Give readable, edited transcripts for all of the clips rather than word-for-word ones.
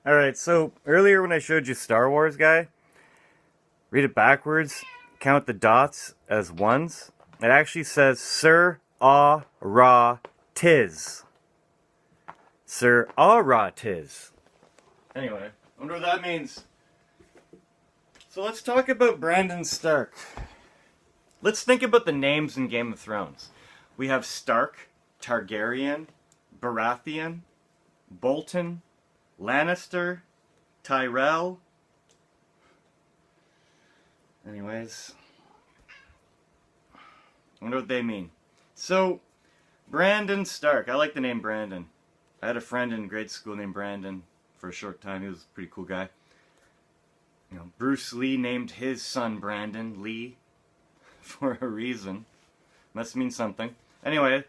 Alright, so earlier when I showed you Star Wars guy, read it backwards, count the dots as ones. It actually says Sir Ah Ra Tis. Sir Ah Ra Tis. Anyway, I wonder what that means. So let's talk about Brandon Stark. Let's think about the names in Game of Thrones. We have Stark, Targaryen, Baratheon, Bolton, Lannister, Tyrell. Anyways, I wonder what they mean. So, Brandon Stark. I like the name Brandon. I had a friend in grade school named Brandon for a short time. He was a pretty cool guy. You know, Bruce Lee named his son Brandon Lee for a reason. Must mean something. Anyway,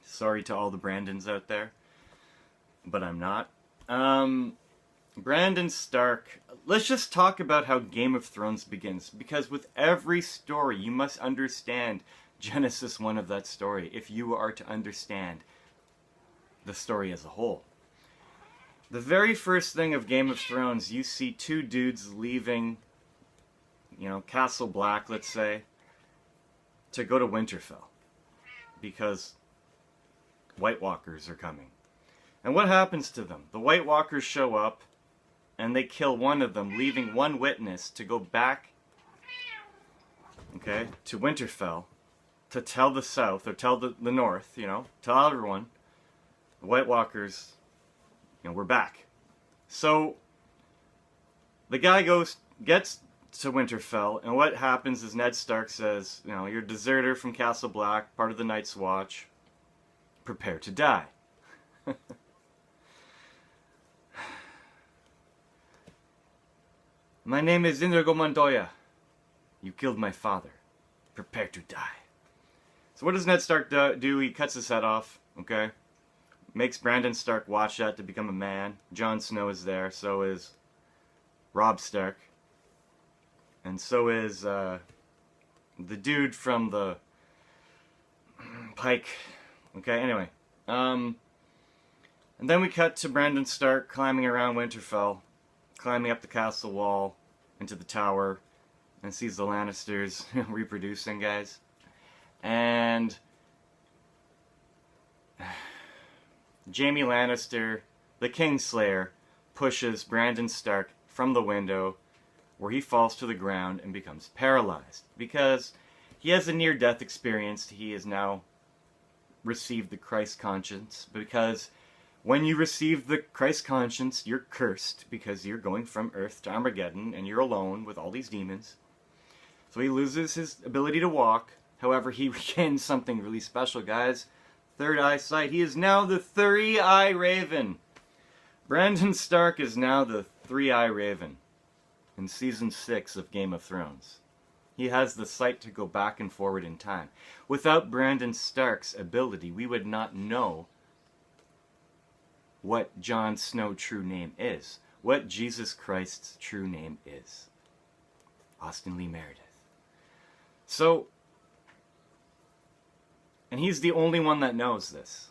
sorry to all the Brandons out there, but I'm not. Brandon Stark. Let's just talk about how Game of Thrones begins, because with every story you must understand Genesis 1 of that story if you are to understand the story as a whole. The very first thing of Game of Thrones, you see two dudes leaving, Castle Black, let's say, to go to Winterfell, because White Walkers are coming. And what happens to them? The White Walkers show up, and they kill one of them, leaving one witness to go back, to Winterfell, to tell the South, or tell the North, tell everyone, the White Walkers, we're back. So, the guy gets to Winterfell, and what happens is Ned Stark says, you're a deserter from Castle Black, part of the Night's Watch, prepare to die. My name is Inigo Montoya. You killed my father. Prepare to die. So what does Ned Stark do? He cuts his head off, Makes Brandon Stark watch that to become a man. Jon Snow is there. So is Robb Stark. And so is the dude from the Pike. Anyway. And then we cut to Brandon Stark climbing around Winterfell, climbing up the castle wall into the tower, and sees the Lannisters reproducing, guys. And Jaime Lannister, the Kingslayer, pushes Brandon Stark from the window, where he falls to the ground and becomes paralyzed. Because he has a near-death experience, he has now received the Christ conscience, because when you receive the Christ conscience, you're cursed, because you're going from Earth to Armageddon, and you're alone with all these demons. So he loses his ability to walk. However, he regains something really special, guys. Third eyesight. He is now the Three-Eye Raven. Brandon Stark is now the Three-Eye Raven in Season 6 of Game of Thrones. He has the sight to go back and forward in time. Without Brandon Stark's ability, we would not know what Jon Snow's true name is, what Jesus Christ's true name is. Austin Lee Meredith. So, and he's the only one that knows this.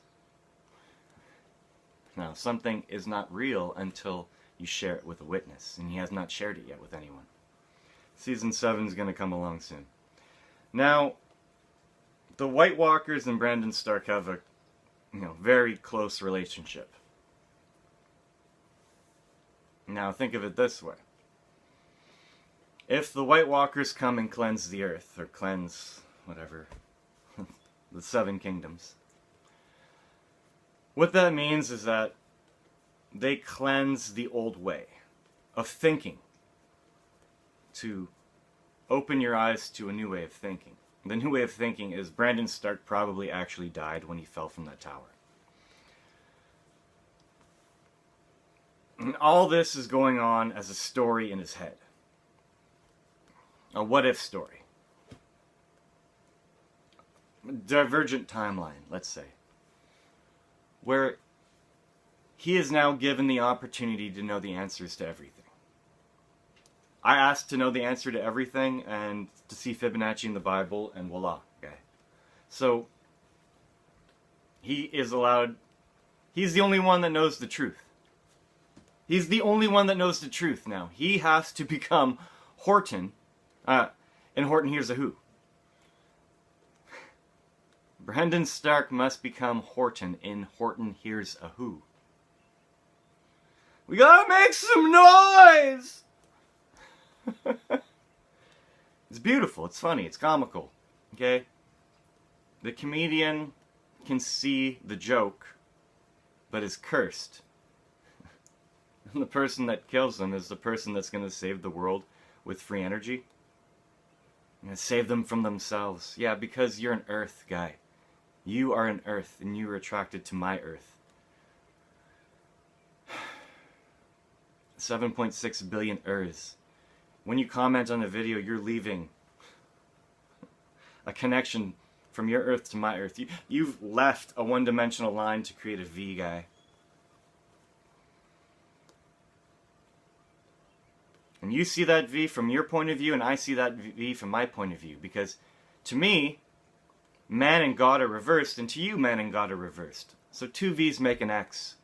Now, something is not real until you share it with a witness, and he has not shared it yet with anyone. Season 7 is going to come along soon. Now, the White Walkers and Brandon Stark have a very close relationship. Now, think of it this way. If the White Walkers come and cleanse the earth, or cleanse whatever, the Seven Kingdoms, what that means is that they cleanse the old way of thinking to open your eyes to a new way of thinking. The new way of thinking is Brandon Stark probably actually died when he fell from that tower. And all this is going on as a story in his head. A what-if story. Divergent timeline, let's say. Where he is now given the opportunity to know the answers to everything. I asked to know the answer to everything and to see Fibonacci in the Bible, and voila, okay. So, he is allowed He's the only one that knows the truth. He's the only one that knows the truth now. He has to become Horton. And Horton Hears a Who. Brendan Stark must become Horton in Horton Hears a Who. We gotta make some noise! It's beautiful, it's funny, it's comical. Okay? The comedian can see the joke, but is cursed. And the person that kills them is the person that's going to save the world with free energy. And save them from themselves. Yeah, because you're an Earth guy. You are an Earth, and you are attracted to my Earth. 7.6 billion Earths. When you comment on a video, you're leaving a connection from your Earth to my Earth. You've left a one-dimensional line to create a V, guy. And you see that V from your point of view, and I see that V from my point of view. Because to me, man and God are reversed, and to you, man and God are reversed. So two V's make an X.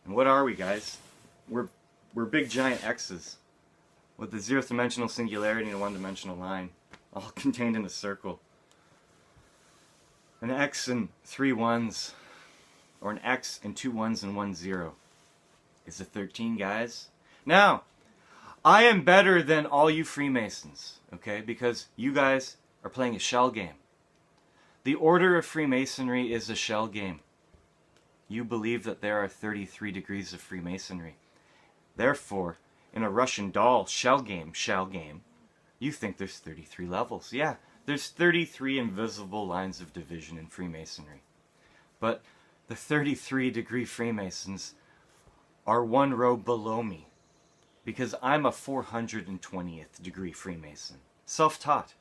And what are we, guys? We're big giant X's with the zeroth dimensional singularity and a one-dimensional line, all contained in a circle. An X and 3 1s, or an X and 2 1s and 1 0 is a 13, guys. Now, I am better than all you Freemasons, okay? Because you guys are playing a shell game. The Order of Freemasonry is a shell game. You believe that there are 33 degrees of Freemasonry. Therefore, in a Russian doll shell game, you think there's 33 levels. Yeah, there's 33 invisible lines of division in Freemasonry. But the 33-degree Freemasons are one row below me. Because I'm a 420th degree Freemason. Self-taught.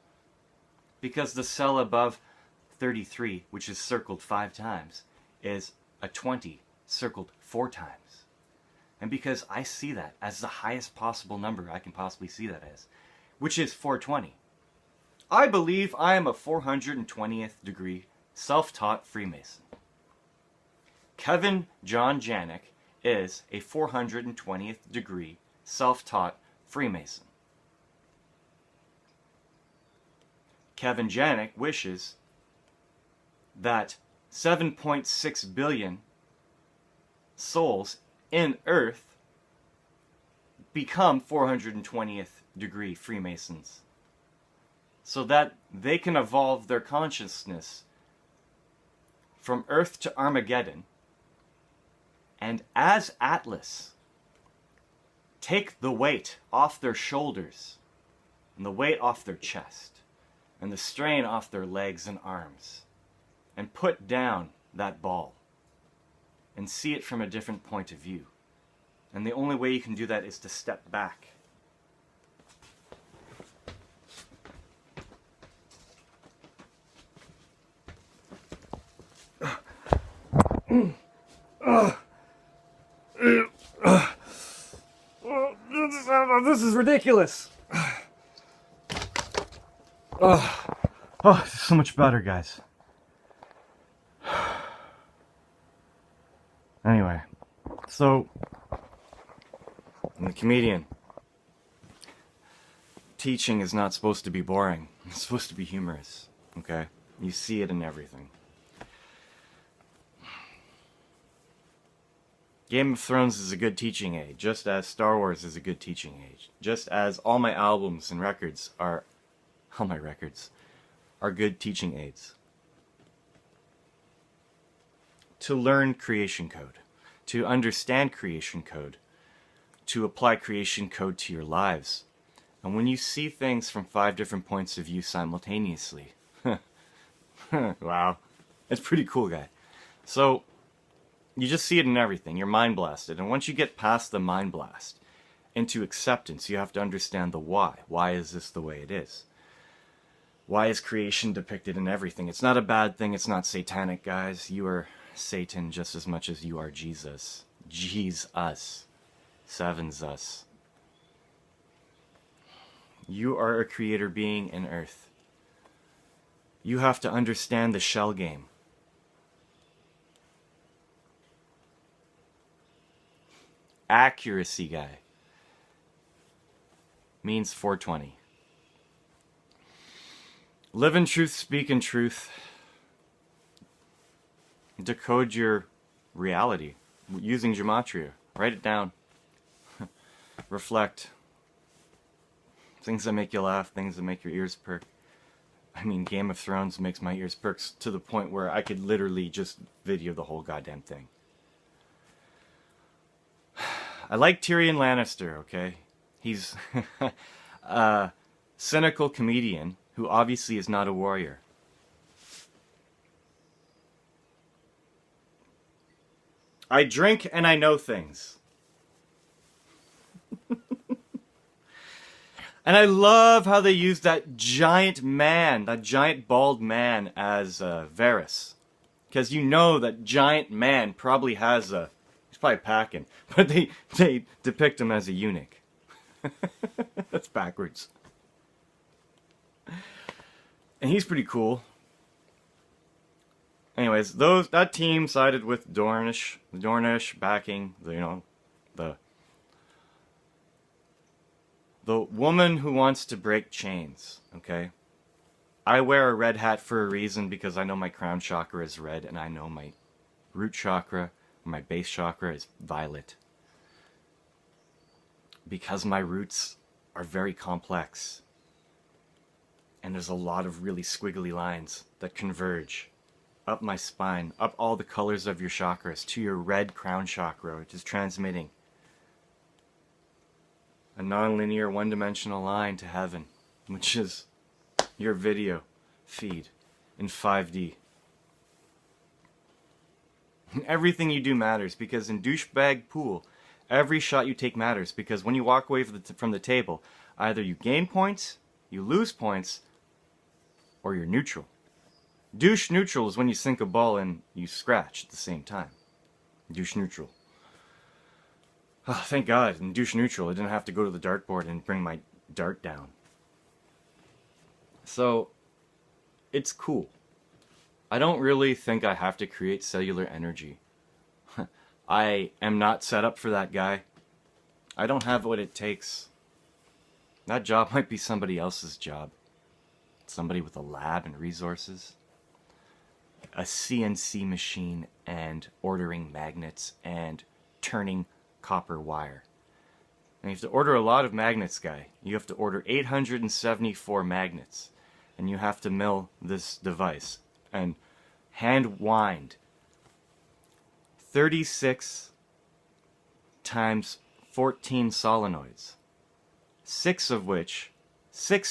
Because the cell above 33, which is circled 5 times, is a 20 circled 4 times. And because I see that as the highest possible number I can possibly see that as, which is 420. I believe I am a 420th degree self-taught Freemason. Kevin John Janik is a 420th degree self-taught Freemason. Kevin Janik wishes that 7.6 billion souls in Earth become 420th degree Freemasons, so that they can evolve their consciousness from Earth to Armageddon, and as Atlas, take the weight off their shoulders, and the weight off their chest, and the strain off their legs and arms, and put down that ball, and see it from a different point of view. And the only way you can do that is to step back. This is ridiculous. Oh, it's so much better, guys. Anyway, so I'm a comedian. Teaching is not supposed to be boring. It's supposed to be humorous, okay? You see it in everything. Game of Thrones is a good teaching aid, just as Star Wars is a good teaching aid. Just as all my albums and records are, all my records are good teaching aids. To learn creation code, to understand creation code, to apply creation code to your lives. And when you see things from 5 different points of view simultaneously, wow, it's pretty cool, guy. So, you just see it in everything. You're mind blasted. And once you get past the mind blast into acceptance, you have to understand the why. Why is this the way it is? Why is creation depicted in everything? It's not a bad thing. It's not satanic, guys. You are Satan just as much as you are Jesus. Jesus. Sevens us. You are a creator being in Earth. You have to understand the shell game. accuracy guy. Means 420. Live in truth, speak in truth. Decode your reality using gematria. Write it down. Reflect. Things that make you laugh, things that make your ears perk. I mean, Game of Thrones makes my ears perk to the point where I could literally just video the whole goddamn thing. I like Tyrion Lannister, okay? He's a cynical comedian who obviously is not a warrior. I drink and I know things. And I love how they use that giant man, that giant bald man as Varys. Because you know that giant man probably has a... He's probably packing. But they depict him as a eunuch. That's backwards. And he's pretty cool. Anyways, that team sided with Dornish backing the woman who wants to break chains, okay? I wear a red hat for a reason because I know my crown chakra is red and I know my root chakra, my base chakra is violet. Because my roots are very complex. And there's a lot of really squiggly lines that converge up my spine, up all the colors of your chakras to your red crown chakra, which is transmitting a non-linear one-dimensional line to heaven, which is your video feed in 5D. Everything you do matters, because in douchebag pool, every shot you take matters, because when you walk away from the table, either you gain points, you lose points, or you're neutral. Douche neutral is when you sink a ball and you scratch at the same time. Douche neutral. Oh, thank God, in douche neutral, I didn't have to go to the dartboard and bring my dart down. So, it's cool. I don't really think I have to create cellular energy. I am not set up for that guy. I don't have what it takes. That job might be somebody else's job. Somebody with a lab and resources. A CNC machine and ordering magnets and turning copper wire. And you have to order a lot of magnets, guy. You have to order 874 magnets. And you have to mill this device and hand wind 36 times 14 solenoids. 6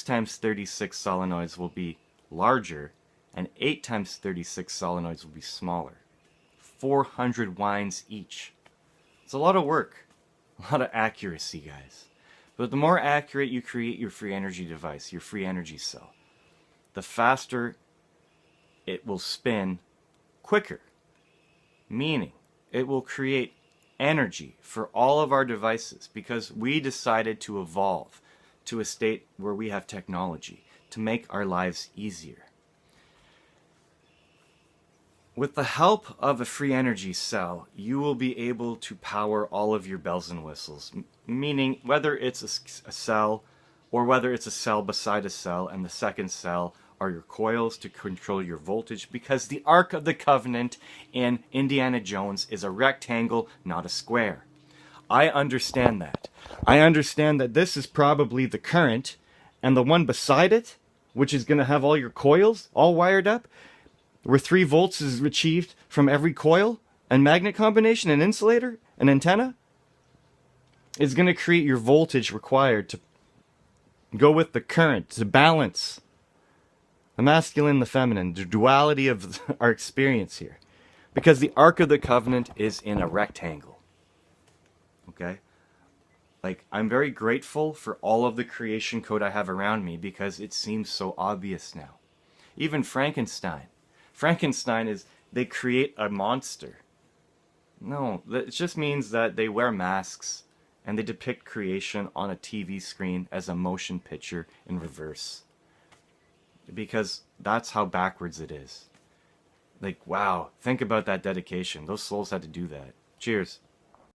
times 36 solenoids will be larger, and 8 times 36 solenoids will be smaller. 400 winds each. It's a lot of work. A lot of accuracy, guys. But the more accurate you create your free energy device, your free energy cell, the faster it will spin quicker. Meaning, it will create energy for all of our devices because we decided to evolve to a state where we have technology to make our lives easier. With the help of a free energy cell, you will be able to power all of your bells and whistles. Meaning, whether it's a cell or whether it's a cell beside a cell, and the second cell are your coils to control your voltage, because the Ark of the Covenant in Indiana Jones is a rectangle, not a square. I understand that. I understand that this is probably the current, and the one beside it, which is going to have all your coils all wired up, where 3 volts is achieved from every coil and magnet combination and insulator and antenna, is going to create your voltage required to go with the current, to balance the masculine, the feminine, the duality of our experience here. Because the Ark of the Covenant is in a rectangle. Okay? Like, I'm very grateful for all of the creation code I have around me because it seems so obvious now. Even Frankenstein. Frankenstein is, they create a monster. No, it just means that they wear masks and they depict creation on a TV screen as a motion picture in reverse. Because that's how backwards it is. Like, wow, think about that dedication. Those souls had to do that. Cheers.